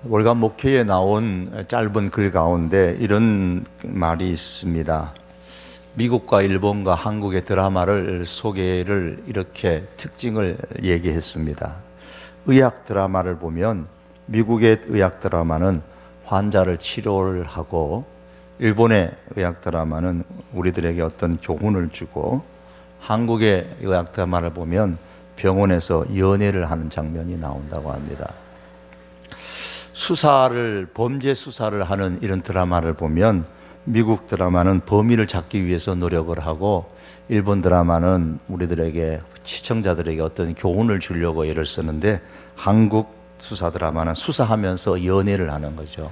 월간 목회에 나온 짧은 글 가운데 이런 말이 있습니다. 미국과 일본과 한국의 드라마를 소개를 이렇게 특징을 얘기했습니다. 의학 드라마를 보면 미국의 의학 드라마는 환자를 치료를 하고, 일본의 의학 드라마는 우리들에게 어떤 교훈을 주고, 한국의 의학 드라마를 보면 병원에서 연애를 하는 장면이 나온다고 합니다. 범죄 수사를 하는 이런 드라마를 보면 미국 드라마는 범인을 잡기 위해서 노력을 하고, 일본 드라마는 우리들에게, 시청자들에게 어떤 교훈을 주려고 애를 쓰는데, 한국 수사 드라마는 수사하면서 연애를 하는 거죠.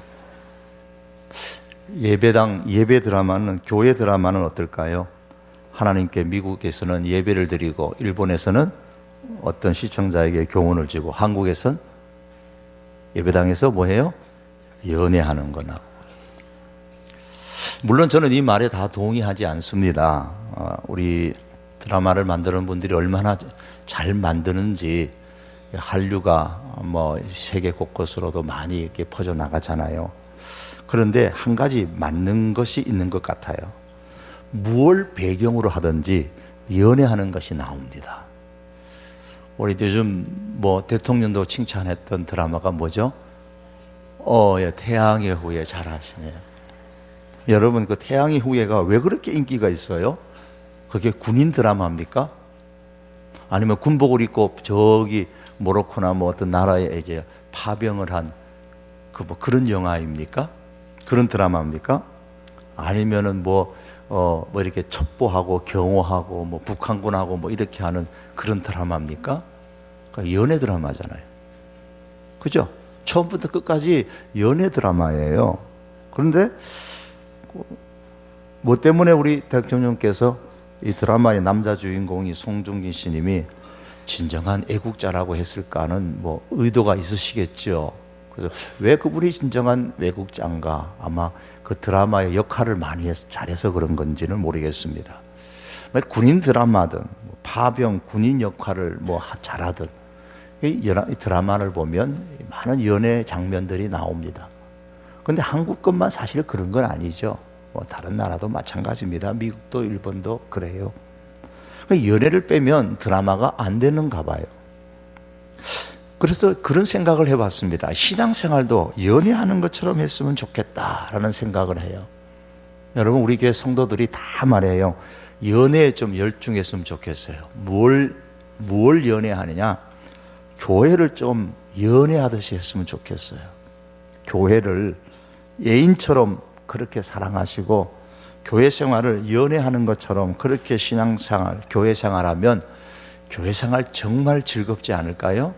예배 드라마는, 교회 드라마는 어떨까요? 하나님께 미국에서는 예배를 드리고, 일본에서는 어떤 시청자에게 교훈을 주고, 한국에서는 예배당에서 뭐 해요? 연애하는 거나. 물론 저는 이 말에 다 동의하지 않습니다. 우리 드라마를 만드는 분들이 얼마나 잘 만드는지, 한류가 뭐 세계 곳곳으로도 많이 이렇게 퍼져 나가잖아요. 그런데 한 가지 맞는 것이 있는 것 같아요. 무엇을 배경으로 하든지 연애하는 것이 나옵니다. 우리 요즘 뭐 대통령도 칭찬했던 드라마가 뭐죠? 예, 태양의 후예. 잘하시네요. 여러분, 그 태양의 후예가 왜 그렇게 인기가 있어요? 그게 군인 드라마입니까? 아니면 군복을 입고 저기 모로코나 뭐 어떤 나라에 이제 파병을 한 뭐 그런 영화입니까? 그런 드라마입니까? 아니면은 뭐 이렇게 첩보하고 경호하고 뭐 북한군하고 뭐 이렇게 하는 그런 드라마입니까? 그러니까 연애 드라마잖아요. 그죠? 처음부터 끝까지 연애 드라마예요. 그런데 뭐 때문에 우리 대통령께서 이 드라마의 남자 주인공이 송중긴 씨님이 진정한 애국자라고 했을까는 뭐 의도가 있으시겠죠. 그래서 왜 그분이 진정한 애국자인가? 아마 그 드라마의 역할을 많이 잘해서 그런 건지는 모르겠습니다. 군인 드라마든 파병 군인 역할을 뭐 잘하든 이 드라마를 보면 많은 연애 장면들이 나옵니다. 그런데 한국 것만 사실 그런 건 아니죠. 뭐 다른 나라도 마찬가지입니다. 미국도 일본도 그래요. 연애를 빼면 드라마가 안 되는가 봐요. 그래서 그런 생각을 해봤습니다. 신앙생활도 연애하는 것처럼 했으면 좋겠다라는 생각을 해요. 여러분, 우리 교회 성도들이 다 말해요. 연애에 좀 열중했으면 좋겠어요. 뭘 연애하느냐? 교회를 좀 연애하듯이 했으면 좋겠어요. 교회를 애인처럼 그렇게 사랑하시고, 교회 생활을 연애하는 것처럼 그렇게 신앙생활, 교회 생활하면 교회 생활 정말 즐겁지 않을까요?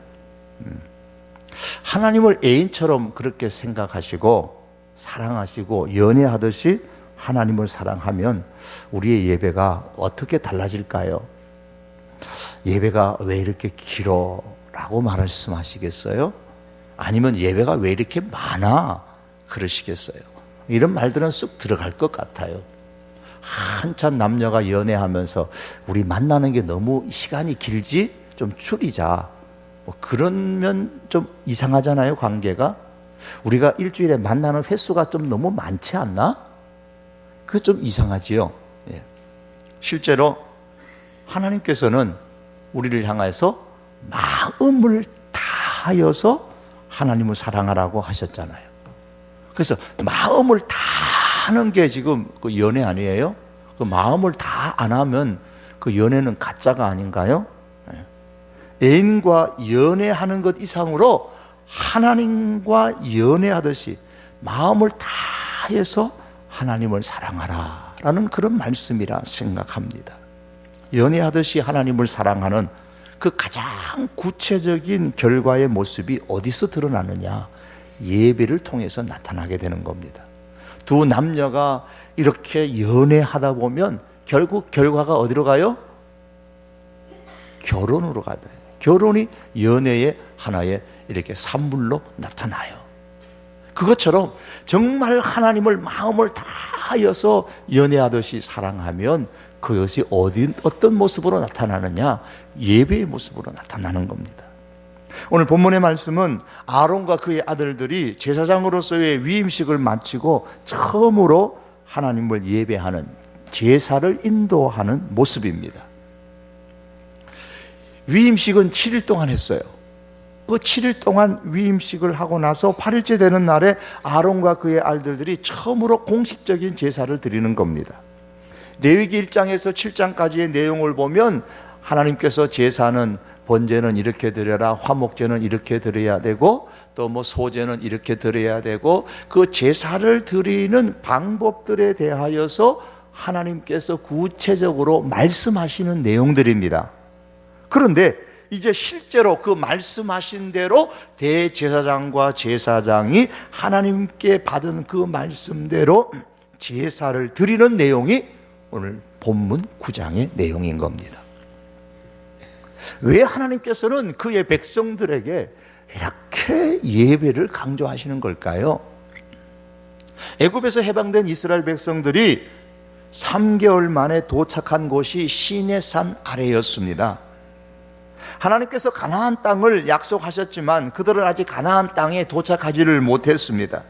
하나님을 애인처럼 그렇게 생각하시고 사랑하시고 연애하듯이 하나님을 사랑하면 우리의 예배가 어떻게 달라질까요? 예배가 왜 이렇게 길어? 라고 말씀하시겠어요? 아니면 예배가 왜 이렇게 많아? 그러시겠어요? 이런 말들은 쑥 들어갈 것 같아요. 한참 남녀가 연애하면서 우리 만나는 게 너무 시간이 길지? 좀 줄이자. 뭐 그러면 좀 이상하잖아요, 관계가. 우리가 일주일에 만나는 횟수가 좀 너무 많지 않나? 그게 좀 이상하지요. 예. 실제로 하나님께서는 우리를 향해서 마음을 다하여서 하나님을 사랑하라고 하셨잖아요. 그래서 마음을 다 하는 게 지금 그 연애 아니에요? 그 마음을 다 안 하면 그 연애는 가짜가 아닌가요? 애인과 연애하는 것 이상으로 하나님과 연애하듯이 마음을 다해서 하나님을 사랑하라 라는 그런 말씀이라 생각합니다. 연애하듯이 하나님을 사랑하는 그 가장 구체적인 결과의 모습이 어디서 드러나느냐? 예배를 통해서 나타나게 되는 겁니다. 두 남녀가 이렇게 연애하다 보면 결국 결과가 어디로 가요? 결혼으로 가요. 결혼이 연애의 하나의 이렇게 산물로 나타나요. 그것처럼 정말 하나님을 마음을 다하여서 연애하듯이 사랑하면 그것이 어떤 모습으로 나타나느냐? 예배의 모습으로 나타나는 겁니다. 오늘 본문의 말씀은 아론과 그의 아들들이 제사장으로서의 위임식을 마치고 처음으로 하나님을 예배하는 제사를 인도하는 모습입니다. 위임식은 7일 동안 했어요. 그 7일 동안 위임식을 하고 나서 8일째 되는 날에 아론과 그의 아들들이 처음으로 공식적인 제사를 드리는 겁니다. 레위기 1장에서 7장까지의 내용을 보면 하나님께서 제사는 번제는 이렇게 드려라, 화목제는 이렇게 드려야 되고, 또 뭐 소제는 이렇게 드려야 되고, 그 제사를 드리는 방법들에 대하여서 하나님께서 구체적으로 말씀하시는 내용들입니다. 그런데 이제 실제로 그 말씀하신 대로 대제사장과 제사장이 하나님께 받은 그 말씀대로 제사를 드리는 내용이 오늘 본문 9장의 내용인 겁니다. 왜 하나님께서는 그의 백성들에게 이렇게 예배를 강조하시는 걸까요? 애굽에서 해방된 이스라엘 백성들이 3개월 만에 도착한 곳이 시내산 아래였습니다. 하나님께서 가나안 땅을 약속하셨지만 그들은 아직 가나안 땅에 도착하지를 못했습니다.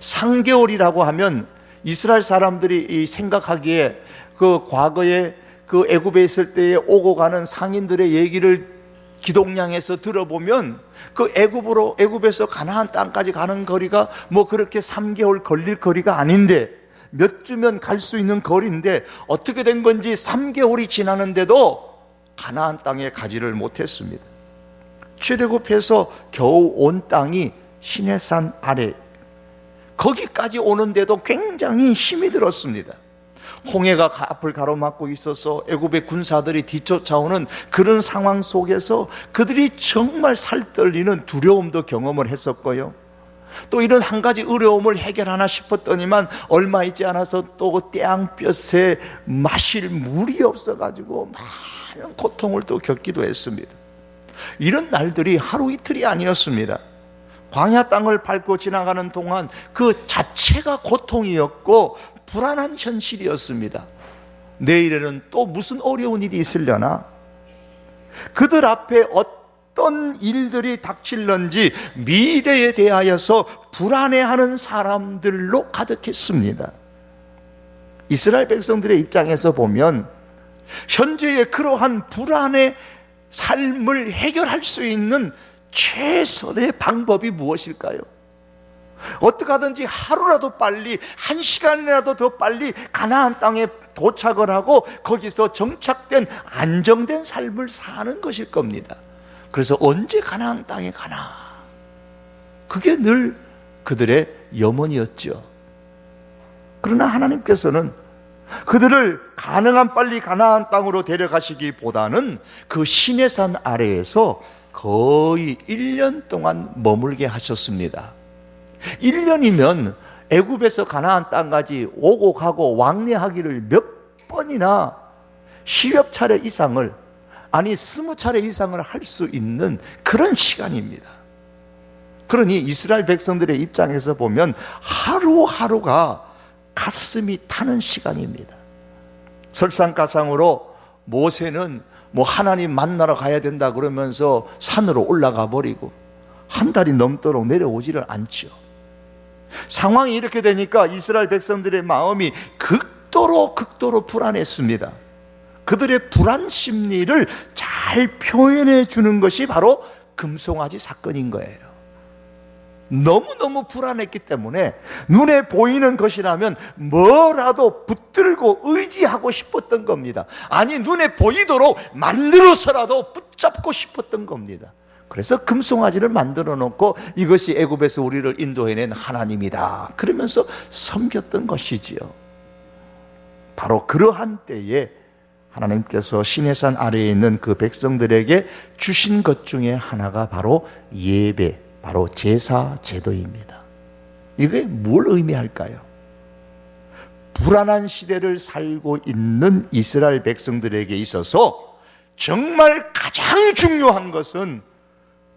3개월이라고 하면 이스라엘 사람들이 생각하기에 그 과거에 그 애굽에 있을 때에 오고 가는 상인들의 얘기를 기동량에서 들어보면 그 애굽에서 가나안 땅까지 가는 거리가 뭐 그렇게 3개월 걸릴 거리가 아닌데, 몇 주면 갈 수 있는 거리인데 어떻게 된 건지 3개월이 지나는데도 가나안 땅에 가지를 못했습니다. 최대굽해서 겨우 온 땅이 시내산 아래, 거기까지 오는데도 굉장히 힘이 들었습니다. 홍해가 앞을 가로막고 있어서 애굽의 군사들이 뒤쫓아오는 그런 상황 속에서 그들이 정말 살떨리는 두려움도 경험을 했었고요. 또 이런 한 가지 어려움을 해결하나 싶었더니만 얼마 있지 않아서 또 떼양볕에 마실 물이 없어가지고 많은 고통을 또 겪기도 했습니다. 이런 날들이 하루 이틀이 아니었습니다. 광야 땅을 밟고 지나가는 동안 그 자체가 고통이었고 불안한 현실이었습니다. 내일에는 또 무슨 어려운 일이 있으려나? 그들 앞에 어떤 일들이 닥칠런지 미래에 대하여서 불안해하는 사람들로 가득했습니다. 이스라엘 백성들의 입장에서 보면 현재의 그러한 불안의 삶을 해결할 수 있는 최선의 방법이 무엇일까요? 어떻게 하든지 하루라도 빨리, 1시간이라도 더 빨리 가나안 땅에 도착을 하고 거기서 정착된 안정된 삶을 사는 것일 겁니다. 그래서 언제 가나안 땅에 가나? 그게 늘 그들의 염원이었죠. 그러나 하나님께서는 그들을 가능한 빨리 가나안 땅으로 데려가시기보다는 그 시내산 아래에서 거의 1년 동안 머물게 하셨습니다. 1년이면 애굽에서 가나안 땅까지 오고 가고 왕래하기를 몇 번이나 10여 차례 이상을, 아니 20차례 이상을 할 수 있는 그런 시간입니다. 그러니 이스라엘 백성들의 입장에서 보면 하루하루가 가슴이 타는 시간입니다. 설상가상으로 모세는 뭐 하나님 만나러 가야 된다 그러면서 산으로 올라가 버리고 한 달이 넘도록 내려오지를 않죠. 상황이 이렇게 되니까 이스라엘 백성들의 마음이 극도로 불안했습니다. 그들의 불안 심리를 잘 표현해 주는 것이 바로 금송아지 사건인 거예요. 너무너무 불안했기 때문에 눈에 보이는 것이라면 뭐라도 붙들고 의지하고 싶었던 겁니다. 아니, 눈에 보이도록 만들어서라도 붙잡고 싶었던 겁니다. 그래서 금송아지를 만들어 놓고 이것이 애굽에서 우리를 인도해낸 하나님이다 그러면서 섬겼던 것이지요. 바로 그러한 때에 하나님께서 시내산 아래에 있는 그 백성들에게 주신 것 중에 하나가 바로 예배, 바로 제사 제도입니다. 이게 뭘 의미할까요? 불안한 시대를 살고 있는 이스라엘 백성들에게 있어서 정말 가장 중요한 것은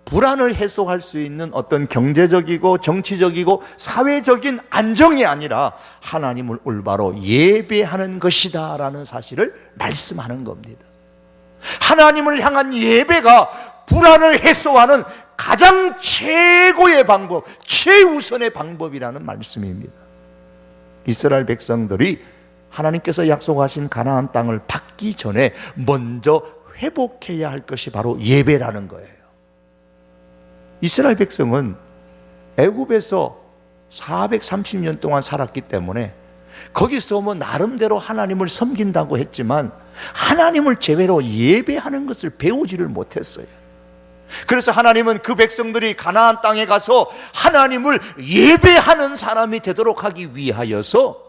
불안을 해소할 수 있는 어떤 경제적이고 정치적이고 사회적인 안정이 아니라 하나님을 올바로 예배하는 것이다 라는 사실을 말씀하는 겁니다. 하나님을 향한 예배가 불안을 해소하는 가장 최고의 방법, 최우선의 방법이라는 말씀입니다. 이스라엘 백성들이 하나님께서 약속하신 가나안 땅을 받기 전에 먼저 회복해야 할 것이 바로 예배라는 거예요. 이스라엘 백성은 애굽에서 430년 동안 살았기 때문에 거기서 뭐 나름대로 하나님을 섬긴다고 했지만 하나님을 제대로 예배하는 것을 배우지를 못했어요. 그래서 하나님은 그 백성들이 가나안 땅에 가서 하나님을 예배하는 사람이 되도록 하기 위하여서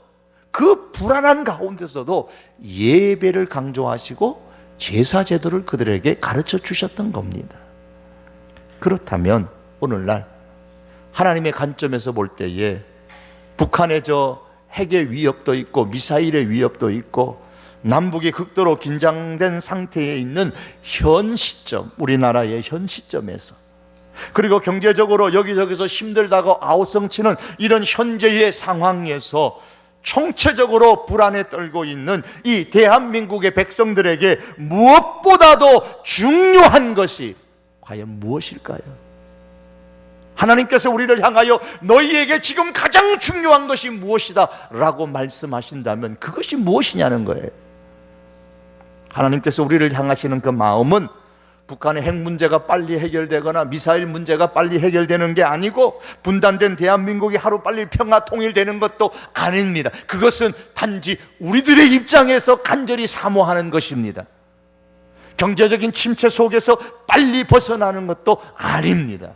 그 불안한 가운데서도 예배를 강조하시고 제사 제도를 그들에게 가르쳐 주셨던 겁니다. 그렇다면 오늘날 하나님의 관점에서 볼 때에 북한의 저 핵의 위협도 있고 미사일의 위협도 있고 남북이 극도로 긴장된 상태에 있는 현 시점, 우리나라의 현 시점에서, 그리고 경제적으로 여기저기서 힘들다고 아우성치는 이런 현재의 상황에서 총체적으로 불안에 떨고 있는 이 대한민국의 백성들에게 무엇보다도 중요한 것이 과연 무엇일까요? 하나님께서 우리를 향하여 너희에게 지금 가장 중요한 것이 무엇이다 라고 말씀하신다면 그것이 무엇이냐는 거예요. 하나님께서 우리를 향하시는 그 마음은 북한의 핵 문제가 빨리 해결되거나 미사일 문제가 빨리 해결되는 게 아니고 분단된 대한민국이 하루빨리 평화 통일되는 것도 아닙니다. 그것은 단지 우리들의 입장에서 간절히 사모하는 것입니다. 경제적인 침체 속에서 빨리 벗어나는 것도 아닙니다.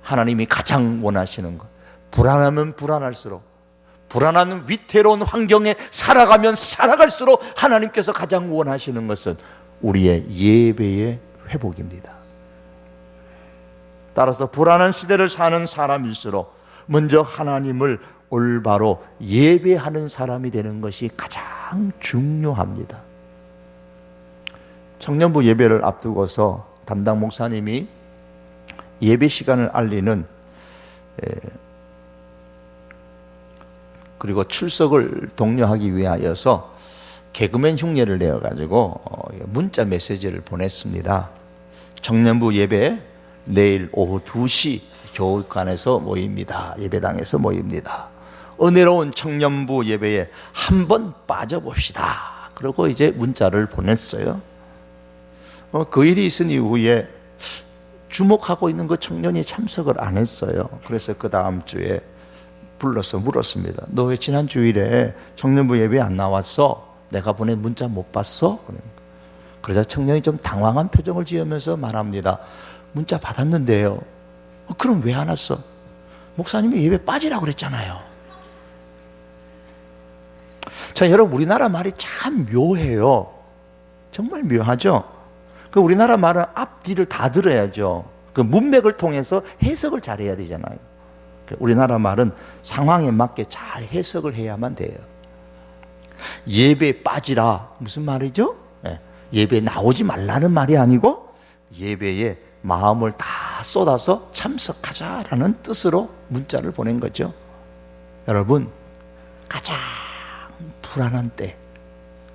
하나님이 가장 원하시는 것, 불안하면 불안할수록, 불안한 위태로운 환경에 살아가면 살아갈수록 하나님께서 가장 원하시는 것은 우리의 예배의 회복입니다. 따라서 불안한 시대를 사는 사람일수록 먼저 하나님을 올바로 예배하는 사람이 되는 것이 가장 중요합니다. 청년부 예배를 앞두고서 담당 목사님이 예배 시간을 알리는 그리고 출석을 독려하기 위하여서 개그맨 흉내를 내어가지고 문자 메시지를 보냈습니다. 청년부 예배 내일 오후 2시 교육관에서 모입니다. 예배당에서 모입니다. 은혜로운 청년부 예배에 한번 빠져봅시다. 그리고 이제 문자를 보냈어요. 그 일이 있은 이후에 주목하고 있는 그 청년이 참석을 안 했어요. 그래서 그 다음 주에 불러서 물었습니다. 너 왜 지난 주일에 청년부 예배 안 나왔어? 내가 보낸 문자 못 봤어? 그러자 청년이 좀 당황한 표정을 지으면서 말합니다. 문자 받았는데요. 그럼 왜 안 왔어? 목사님이 예배 빠지라고 그랬잖아요. 자, 여러분, 우리나라 말이 참 묘해요. 정말 묘하죠? 그 우리나라 말은 앞뒤를 다 들어야죠. 그 문맥을 통해서 해석을 잘해야 되잖아요. 우리나라 말은 상황에 맞게 잘 해석을 해야만 돼요. 예배 빠지라 무슨 말이죠? 예배 나오지 말라는 말이 아니고 예배에 마음을 다 쏟아서 참석하자라는 뜻으로 문자를 보낸 거죠. 여러분, 가장 불안한 때,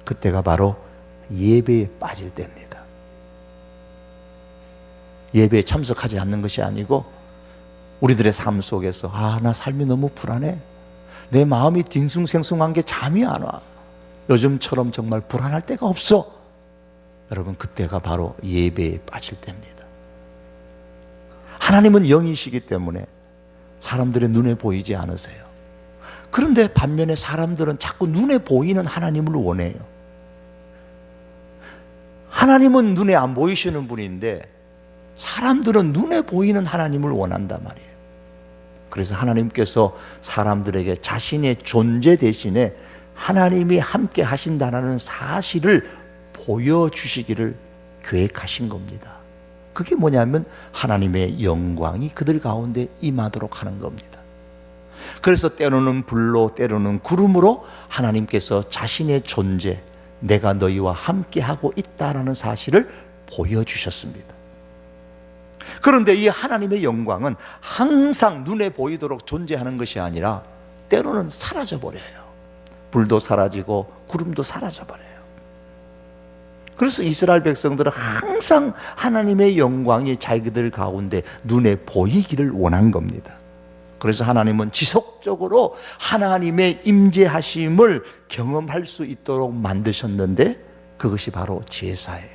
그때가 바로 예배에 빠질 때입니다. 예배에 참석하지 않는 것이 아니고 우리들의 삶 속에서 나 삶이 너무 불안해, 내 마음이 딩숭생숭한 게 잠이 안 와, 요즘처럼 정말 불안할 때가 없어. 여러분, 그때가 바로 예배에 빠질 때입니다. 하나님은 영이시기 때문에 사람들의 눈에 보이지 않으세요. 그런데 반면에 사람들은 자꾸 눈에 보이는 하나님을 원해요. 하나님은 눈에 안 보이시는 분인데 사람들은 눈에 보이는 하나님을 원한단 말이에요. 그래서 하나님께서 사람들에게 자신의 존재 대신에 하나님이 함께 하신다는 사실을 보여주시기를 계획하신 겁니다. 그게 뭐냐면 하나님의 영광이 그들 가운데 임하도록 하는 겁니다. 그래서 때로는 불로 때로는 구름으로 하나님께서 자신의 존재, 내가 너희와 함께하고 있다는 사실을 보여주셨습니다. 그런데 이 하나님의 영광은 항상 눈에 보이도록 존재하는 것이 아니라 때로는 사라져버려요. 불도 사라지고 구름도 사라져버려요. 그래서 이스라엘 백성들은 항상 하나님의 영광이 자기들 가운데 눈에 보이기를 원한 겁니다. 그래서 하나님은 지속적으로 하나님의 임재하심을 경험할 수 있도록 만드셨는데, 그것이 바로 제사예요.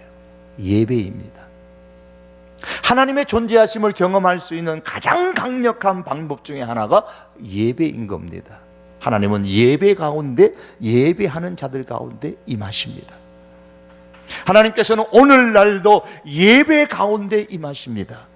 예배입니다. 하나님의 존재하심을 경험할 수 있는 가장 강력한 방법 중에 하나가 예배인 겁니다. 하나님은 예배 가운데, 예배하는 자들 가운데 임하십니다. 하나님께서는 오늘날도 예배 가운데 임하십니다.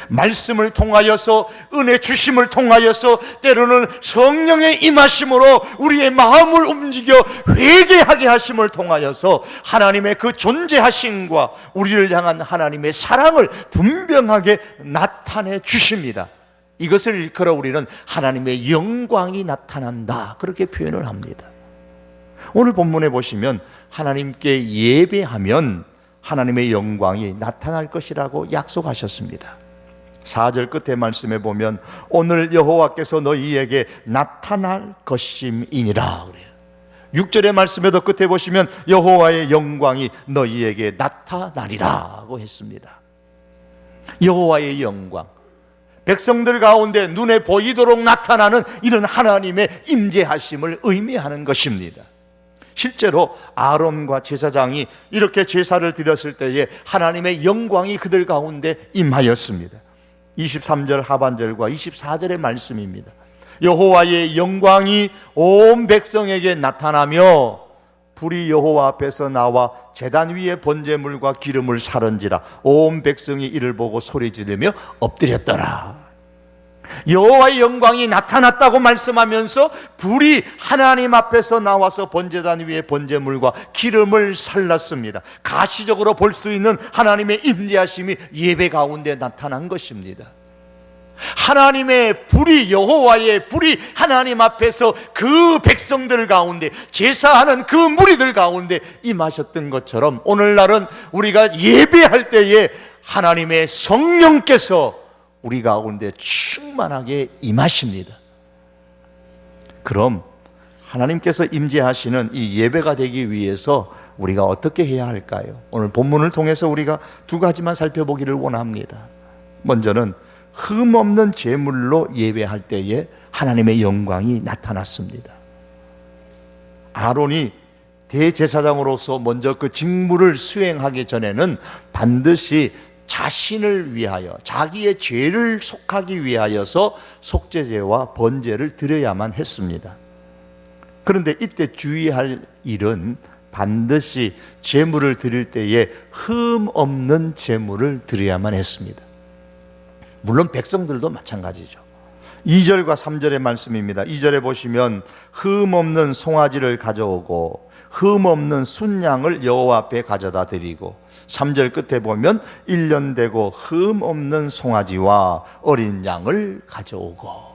말씀을 통하여서, 은혜 주심을 통하여서, 때로는 성령의 임하심으로 우리의 마음을 움직여 회개하게 하심을 통하여서 하나님의 그 존재하심과 우리를 향한 하나님의 사랑을 분명하게 나타내 주십니다. 이것을 일컬어 우리는 하나님의 영광이 나타난다, 그렇게 표현을 합니다. 오늘 본문에 보시면 하나님께 예배하면 하나님의 영광이 나타날 것이라고 약속하셨습니다. 4절 끝에 말씀해 보면 오늘 여호와께서 너희에게 나타날 것임이니라 그래요. 6절의 말씀에도 끝에 보시면 여호와의 영광이 너희에게 나타나리라고 했습니다. 여호와의 영광, 백성들 가운데 눈에 보이도록 나타나는 이런 하나님의 임재하심을 의미하는 것입니다. 실제로 아론과 제사장이 이렇게 제사를 드렸을 때에 하나님의 영광이 그들 가운데 임하였습니다. 23절 하반절과 24절의 말씀입니다. 여호와의 영광이 온 백성에게 나타나며 불이 여호와 앞에서 나와 제단 위에 번제물과 기름을 사른지라 온 백성이 이를 보고 소리 지르며 엎드렸더라. 여호와의 영광이 나타났다고 말씀하면서 불이 하나님 앞에서 나와서 번제단 위에 번제물과 기름을 살랐습니다. 가시적으로 볼 수 있는 하나님의 임재하심이 예배 가운데 나타난 것입니다. 하나님의 불이, 여호와의 불이 하나님 앞에서 그 백성들 가운데, 제사하는 그 무리들 가운데 임하셨던 것처럼 오늘날은 우리가 예배할 때에 하나님의 성령께서 우리 가운데 충만하게 임하십니다. 그럼 하나님께서 임재하시는 이 예배가 되기 위해서 우리가 어떻게 해야 할까요? 오늘 본문을 통해서 우리가 두 가지만 살펴보기를 원합니다. 먼저는 흠없는 제물로 예배할 때에 하나님의 영광이 나타났습니다. 아론이 대제사장으로서 먼저 그 직무를 수행하기 전에는 반드시 자신을 위하여, 자기의 죄를 속하기 위하여서 속죄제와 번제를 드려야만 했습니다. 그런데 이때 주의할 일은 반드시 제물을 드릴 때에 흠 없는 제물을 드려야만 했습니다. 물론 백성들도 마찬가지죠. 2절과 3절의 말씀입니다. 2절에 보시면 흠 없는 송아지를 가져오고 흠 없는 순양을 여호와 앞에 가져다 드리고, 3절 끝에 보면 1년 되고 흠 없는 송아지와 어린 양을 가져오고.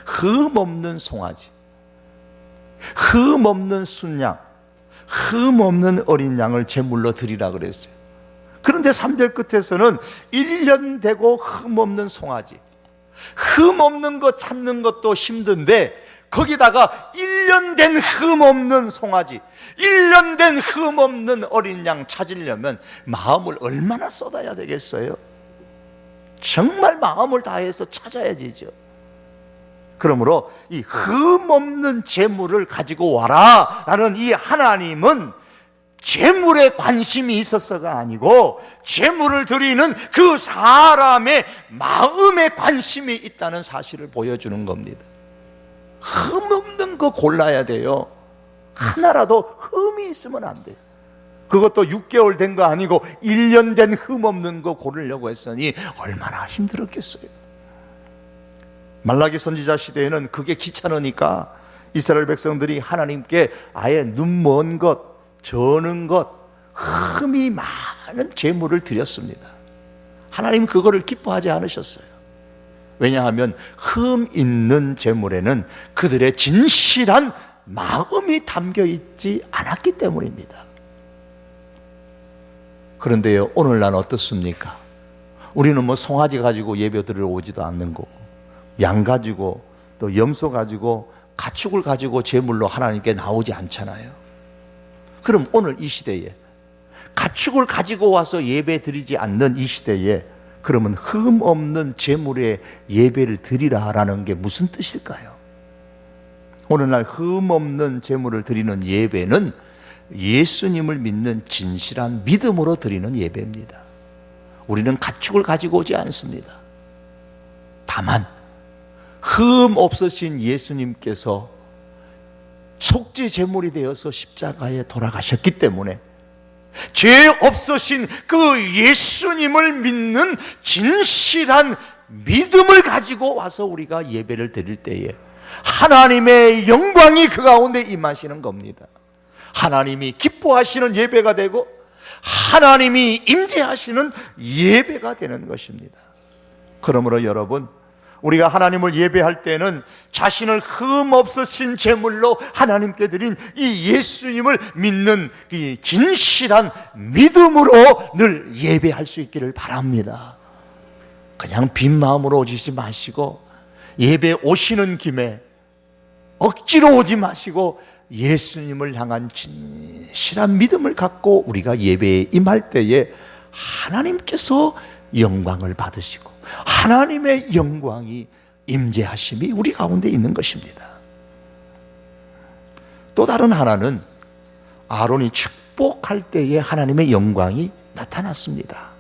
흠 없는 송아지, 흠 없는 순양, 흠 없는 어린 양을 제물로 드리라 그랬어요. 그런데 3절 끝에서는 1년 되고 흠 없는 송아지, 흠 없는 거 찾는 것도 힘든데 거기다가 1년 된 흠 없는 송아지, 1년 된 흠 없는 어린 양 찾으려면 마음을 얼마나 쏟아야 되겠어요? 정말 마음을 다해서 찾아야 되죠. 그러므로 이 흠 없는 제물을 가지고 와라 라는 이 하나님은 제물에 관심이 있어서가 아니고 제물을 드리는 그 사람의 마음에 관심이 있다는 사실을 보여주는 겁니다. 흠 없는 거 골라야 돼요. 하나라도 흠이 있으면 안 돼요. 그것도 6개월 된 거 아니고 1년 된 흠 없는 거 고르려고 했으니 얼마나 힘들었겠어요. 말라기 선지자 시대에는 그게 귀찮으니까 이스라엘 백성들이 하나님께 아예 눈먼 것, 저는 것, 흠이 많은 제물을 드렸습니다. 하나님 그거를 기뻐하지 않으셨어요. 왜냐하면 흠 있는 제물에는 그들의 진실한 마음이 담겨 있지 않았기 때문입니다. 그런데요, 오늘날 어떻습니까? 우리는 뭐 송아지 가지고 예배 드리러 오지도 않는 거고, 양 가지고 또 염소 가지고 가축을 가지고 제물로 하나님께 나오지 않잖아요. 그럼 오늘 이 시대에 가축을 가지고 와서 예배 드리지 않는 이 시대에 그러면 흠 없는 제물에 예배를 드리라라는 게 무슨 뜻일까요? 오늘날 흠 없는 제물을 드리는 예배는 예수님을 믿는 진실한 믿음으로 드리는 예배입니다. 우리는 가축을 가지고 오지 않습니다. 다만 흠 없으신 예수님께서 속죄 제물이 되어서 십자가에 돌아가셨기 때문에 죄 없으신 그 예수님을 믿는 진실한 믿음을 가지고 와서 우리가 예배를 드릴 때에 하나님의 영광이 그 가운데 임하시는 겁니다. 하나님이 기뻐하시는 예배가 되고 하나님이 임재하시는 예배가 되는 것입니다. 그러므로 여러분, 우리가 하나님을 예배할 때는 자신을 흠 없으신 제물로 하나님께 드린 이 예수님을 믿는 이 진실한 믿음으로 늘 예배할 수 있기를 바랍니다. 그냥 빈 마음으로 오시지 마시고 예배 오시는 김에 억지로 오지 마시고 예수님을 향한 진실한 믿음을 갖고 우리가 예배에 임할 때에 하나님께서 영광을 받으시고 하나님의 영광이 임재하심이 우리 가운데 있는 것입니다. 또 다른 하나는 아론이 축복할 때에 하나님의 영광이 나타났습니다.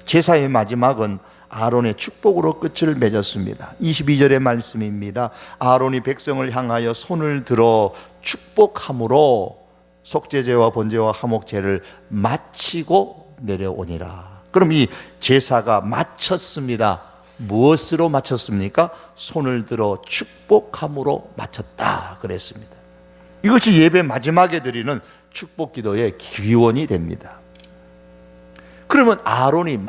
제사의 마지막은 아론의 축복으로 끝을 맺었습니다. 22절의 말씀입니다. 아론이 백성을 향하여 손을 들어 축복함으로 속죄제와 번제와 화목제를 마치고 내려오니라. 그럼 이 제사가 마쳤습니다. 무엇으로 마쳤습니까? 손을 들어 축복함으로 마쳤다 그랬습니다. 이것이 예배 마지막에 드리는 축복 기도의 기원이 됩니다. 그러면 아론이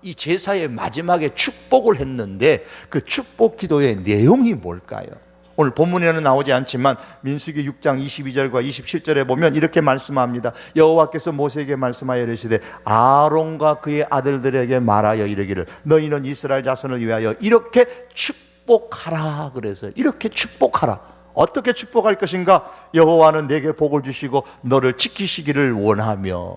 이 제사의 마지막에 축복을 했는데 그 축복 기도의 내용이 뭘까요? 오늘 본문에는 나오지 않지만 민수기 6장 22절과 27절에 보면 이렇게 말씀합니다. 여호와께서 모세에게 말씀하여 이르시되 아론과 그의 아들들에게 말하여 이르기를 너희는 이스라엘 자손을 위하여 이렇게 축복하라. 그래서 이렇게 축복하라. 어떻게 축복할 것인가? 여호와는 내게 복을 주시고 너를 지키시기를 원하며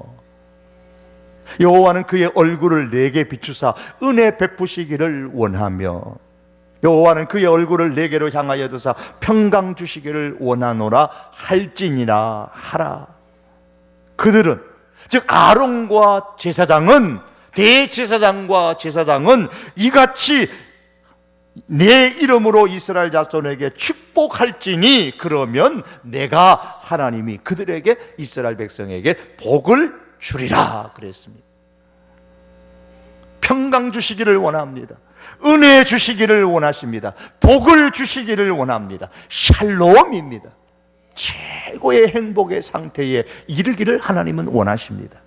여호와는 그의 얼굴을 내게 비추사 은혜 베푸시기를 원하며 여호와는 그의 얼굴을 내게로 향하여 드사 평강 주시기를 원하노라 할지니라 하라. 그들은 즉 아론과 제사장은 대제사장과 제사장은 이같이 내 이름으로 이스라엘 자손에게 축복할지니 그러면 내가 하나님이 그들에게 이스라엘 백성에게 복을 주리라 그랬습니다. 평강 주시기를 원합니다. 은혜 주시기를 원하십니다. 복을 주시기를 원합니다. 샬롬입니다. 최고의 행복의 상태에 이르기를 하나님은 원하십니다.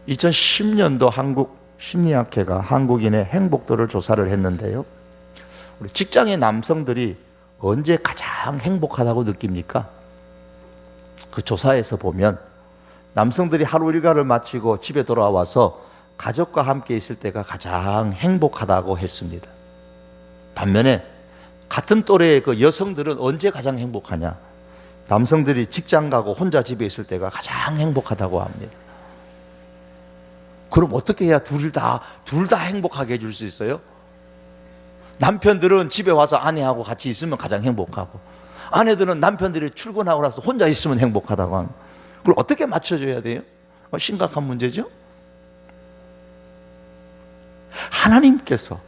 2010년도 한국 심리학회가 한국인의 행복도를 조사를 했는데요, 우리 직장의 남성들이 언제 가장 행복하다고 느낍니까? 그 조사에서 보면 남성들이 하루 일과를 마치고 집에 돌아와서 가족과 함께 있을 때가 가장 행복하다고 했습니다. 반면에 같은 또래의 그 여성들은 언제 가장 행복하냐? 남성들이 직장 가고 혼자 집에 있을 때가 가장 행복하다고 합니다. 그럼 어떻게 해야 둘 다 행복하게 해줄 수 있어요? 남편들은 집에 와서 아내하고 같이 있으면 가장 행복하고, 아내들은 남편들이 출근하고 나서 혼자 있으면 행복하다고 하는, 그걸 어떻게 맞춰줘야 돼요? 심각한 문제죠? 하나님께서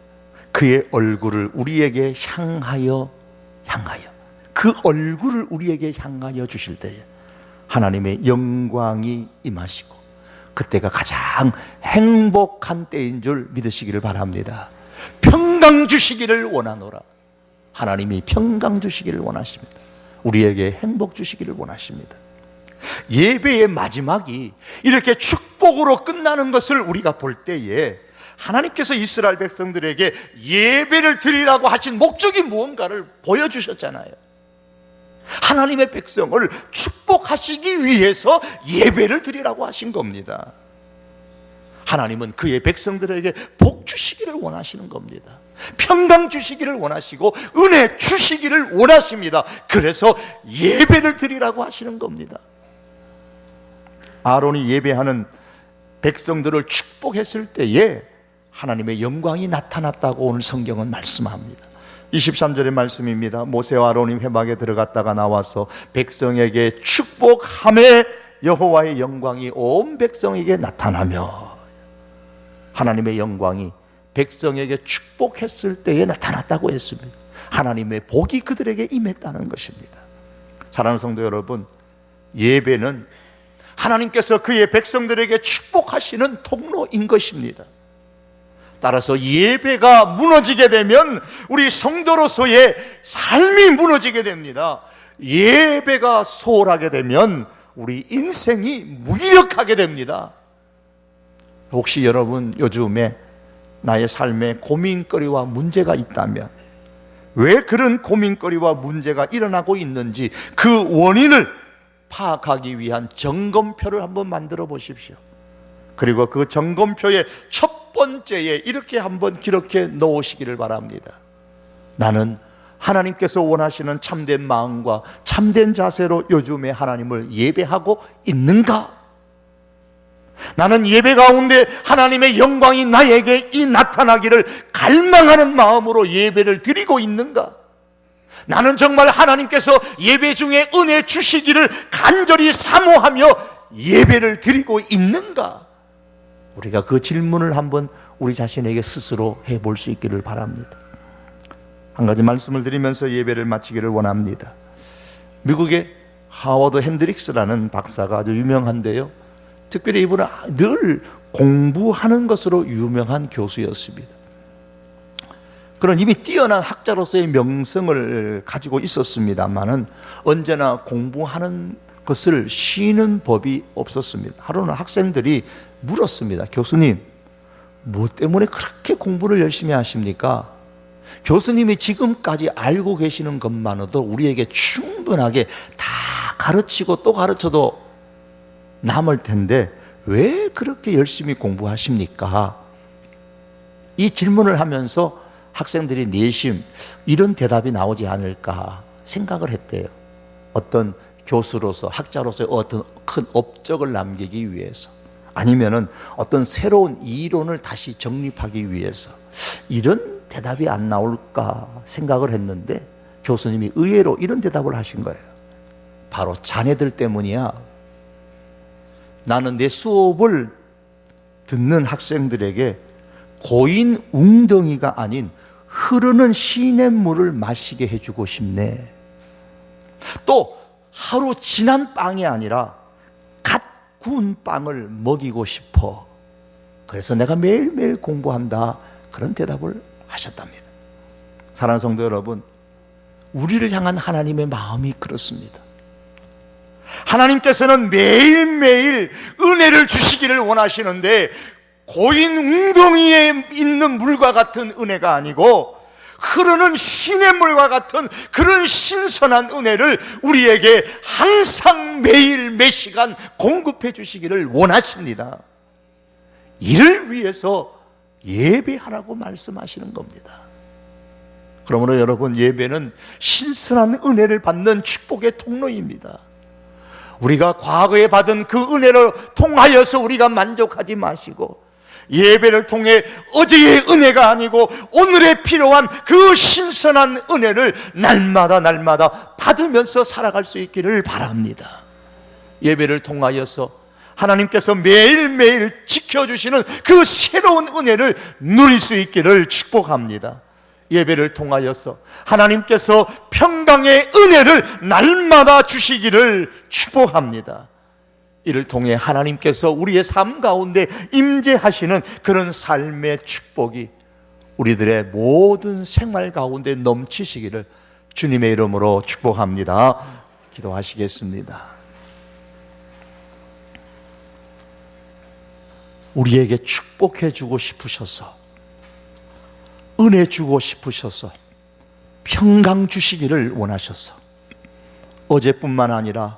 그의 얼굴을 우리에게 향하여 그 얼굴을 우리에게 향하여 주실 때에 하나님의 영광이 임하시고 그때가 가장 행복한 때인 줄 믿으시기를 바랍니다. 평강 주시기를 원하노라. 하나님이 평강 주시기를 원하십니다. 우리에게 행복 주시기를 원하십니다. 예배의 마지막이 이렇게 축복으로 끝나는 것을 우리가 볼 때에 하나님께서 이스라엘 백성들에게 예배를 드리라고 하신 목적이 무언가를 보여주셨잖아요. 하나님의 백성을 축복하시기 위해서 예배를 드리라고 하신 겁니다. 하나님은 그의 백성들에게 복 주시기를 원하시는 겁니다. 평강 주시기를 원하시고 은혜 주시기를 원하십니다. 그래서 예배를 드리라고 하시는 겁니다. 아론이 예배하는 백성들을 축복했을 때에 하나님의 영광이 나타났다고 오늘 성경은 말씀합니다. 23절의 말씀입니다. 모세와 아론이 회막에 들어갔다가 나와서 백성에게 축복하매 여호와의 영광이 온 백성에게 나타나며, 하나님의 영광이 백성에게 축복했을 때에 나타났다고 했습니다. 하나님의 복이 그들에게 임했다는 것입니다. 사랑하는 성도 여러분, 예배는 하나님께서 그의 백성들에게 축복하시는 통로인 것입니다. 따라서 예배가 무너지게 되면 우리 성도로서의 삶이 무너지게 됩니다. 예배가 소홀하게 되면 우리 인생이 무기력하게 됩니다. 혹시 여러분 요즘에 나의 삶에 고민거리와 문제가 있다면, 왜 그런 고민거리와 문제가 일어나고 있는지 그 원인을 파악하기 위한 점검표를 한번 만들어 보십시오. 그리고 그 점검표의 첫 번째에 이렇게 한번 기록해 놓으시기를 바랍니다. 나는 하나님께서 원하시는 참된 마음과 참된 자세로 요즘에 하나님을 예배하고 있는가? 나는 예배 가운데 하나님의 영광이 나에게 나타나기를 갈망하는 마음으로 예배를 드리고 있는가? 나는 정말 하나님께서 예배 중에 은혜 주시기를 간절히 사모하며 예배를 드리고 있는가? 우리가 그 질문을 한번 우리 자신에게 스스로 해볼 수 있기를 바랍니다. 한 가지 말씀을 드리면서 예배를 마치기를 원합니다. 미국의 하워드 핸드릭스라는 박사가 아주 유명한데요, 특별히 이분은 늘 공부하는 것으로 유명한 교수였습니다. 그런 이미 뛰어난 학자로서의 명성을 가지고 있었습니다만은 언제나 공부하는 것을 쉬는 법이 없었습니다. 하루는 학생들이 물었습니다. 교수님, 뭐 때문에 그렇게 공부를 열심히 하십니까? 교수님이 지금까지 알고 계시는 것만으로도 우리에게 충분하게 다 가르치고 또 가르쳐도 남을 텐데 왜 그렇게 열심히 공부하십니까? 이 질문을 하면서 학생들이 내심 이런 대답이 나오지 않을까 생각을 했대요. 어떤 교수로서, 학자로서의 어떤 큰 업적을 남기기 위해서, 아니면은 어떤 새로운 이론을 다시 정립하기 위해서 이런 대답이 안 나올까 생각을 했는데 교수님이 의외로 이런 대답을 하신 거예요. 바로 자네들 때문이야. 나는 내 수업을 듣는 학생들에게 고인 웅덩이가 아닌 흐르는 시냇물을 마시게 해주고 싶네. 또 하루 지난 빵이 아니라 갓 구운 빵을 먹이고 싶어. 그래서 내가 매일매일 공부한다. 그런 대답을 하셨답니다. 사랑하는 성도 여러분, 우리를 향한 하나님의 마음이 그렇습니다. 하나님께서는 매일매일 은혜를 주시기를 원하시는데 고인 웅덩이에 있는 물과 같은 은혜가 아니고 흐르는 시냇물과 같은 그런 신선한 은혜를 우리에게 항상 매일 매 시간 공급해 주시기를 원하십니다. 이를 위해서 예배하라고 말씀하시는 겁니다. 그러므로 여러분, 예배는 신선한 은혜를 받는 축복의 통로입니다. 우리가 과거에 받은 그 은혜를 통하여서 우리가 만족하지 마시고 예배를 통해 어제의 은혜가 아니고 오늘에 필요한 그 신선한 은혜를 날마다 받으면서 살아갈 수 있기를 바랍니다. 예배를 통하여서 하나님께서 매일매일 지켜주시는 그 새로운 은혜를 누릴 수 있기를 축복합니다. 예배를 통하여서 하나님께서 평강의 은혜를 날마다 주시기를 축복합니다. 이를 통해 하나님께서 우리의 삶 가운데 임재하시는 그런 삶의 축복이 우리들의 모든 생활 가운데 넘치시기를 주님의 이름으로 축복합니다. 기도하시겠습니다. 우리에게 축복해 주고 싶으셔서, 은혜 주고 싶으셔서, 평강 주시기를 원하셔서 어제뿐만 아니라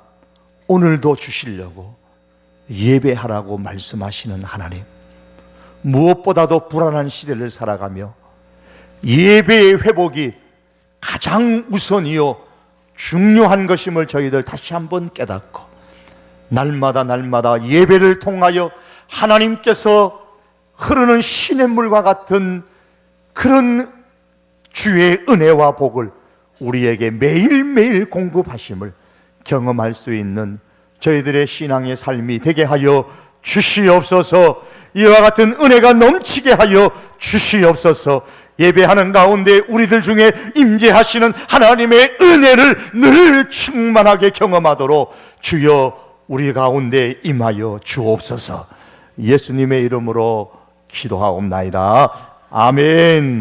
오늘도 주시려고 예배하라고 말씀하시는 하나님, 무엇보다도 불안한 시대를 살아가며 예배의 회복이 가장 우선이요 중요한 것임을 저희들 다시 한번 깨닫고 날마다 예배를 통하여 하나님께서 흐르는 시냇물과 같은 그런 주의 은혜와 복을 우리에게 매일매일 공급하심을 경험할 수 있는 저희들의 신앙의 삶이 되게 하여 주시옵소서. 이와 같은 은혜가 넘치게 하여 주시옵소서. 예배하는 가운데 우리들 중에 임재하시는 하나님의 은혜를 늘 충만하게 경험하도록 주여 우리 가운데 임하여 주옵소서. 예수님의 이름으로 기도하옵나이다. 아멘.